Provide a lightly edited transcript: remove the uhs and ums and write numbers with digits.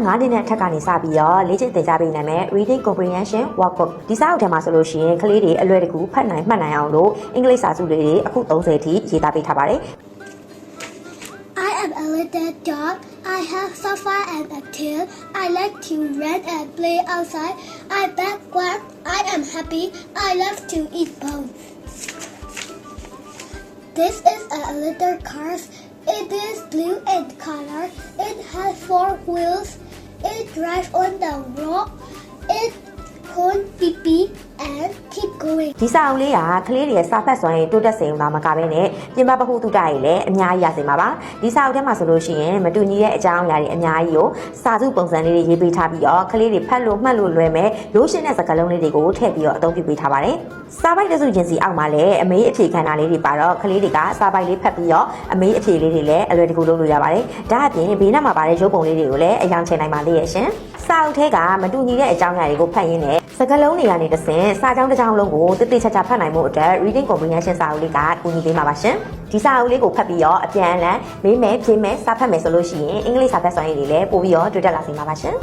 5နှစ်နဲ့ထက်ကနေစပြီးတော့လေ့ကျင့်သင်ကြားပေးနိုင်မယ် Reading Comprehension Workbook ဒီစာအုပ်ထဲမှာဆိုလို့ရှိရင်ကလေးတွေအလွယ်တကူဖတ်နိုင်မှတ်နိုင်အောင်လို့အင်္ဂလိပ်စာစုလေးတွေအခု30ထိရေးသားပေးထားပါတယ် I am a little dog. I have sofa and a tail. I like to run and play outside. I back quack. I am happy. I love to eat bones. This is a little car. It is blue in color. It has 4 wheels. It drives on the road. It can pee and keep going. ဒီစာအုပ်လေးကကလေးတွေရဲ့စာဖတ်စွမ်းရည်တိုးတက်စေအောင်မကဘဲနဲ့ပြင်ပပဟုတုတတွေလည်းအများကြီးရစေမှာပါဒီစာအုပ်ထဲမှာဆိုလို့ရှိရင်မတူညီတဲ့အကြောင်းအရာတွေအများကြီးကိုစာစုပုံစံလေးတွေရေးပေးထားပြီးတော့ကလေးတွေဖတ်လို့မှတ်လို့လွယ်မယ်ရိုးရှင်းတဲ့စကားလုံးလေးတွေကိုထည့်ပြီးတော့အသုံးပြုပေးထားပါတယ်စာပိုက်တစုချင်းစီအောက်မှာလည်းအမေးအဖြေခန္ဓာလေးတွေပါတော့ကလေးတွေကစာပိုက်လေးဖတ်ပြီးတော့အမေးအဖြေလေးတွေလည်းအလွယ်တကူလုပ်လို့ရပါတယ်ဒါအပြင်ဘေးနားမှာပါတဲ့ရုပ်ပုံလေးတွေကိုလည်းအယောင်ချင်နိုင်ပါသေးရဲ့ရှင်စာအုပ်ထဲကမတူညီတဲ့အကြောင်းအရာတွေကိုဖတ်ရင်းနဲ့စကားလုံးတွေကနေတစ်ဆင့်စာကြောင်းတစ်ကြောင်းလုံးကိုတိတိကျကျဖတ်နိုင်မှုအတွက် Reading Comprehension စာအုပ်လေးကကူညီပေးမှာပါရှင်ဒီစာအုပ်လေးကိုဖတ်ပြီးတော့အပြန်အလှန်မေးမယ်ဖြေမယ်စာဖတ်မယ်ဆိုလို့ရှိရင်အင်္ဂလိပ်စာဖတ်စွမ်းရည်တွေလည်းပို့ပြီးတော့တွေ့တက်လာစေမှာပါရှင်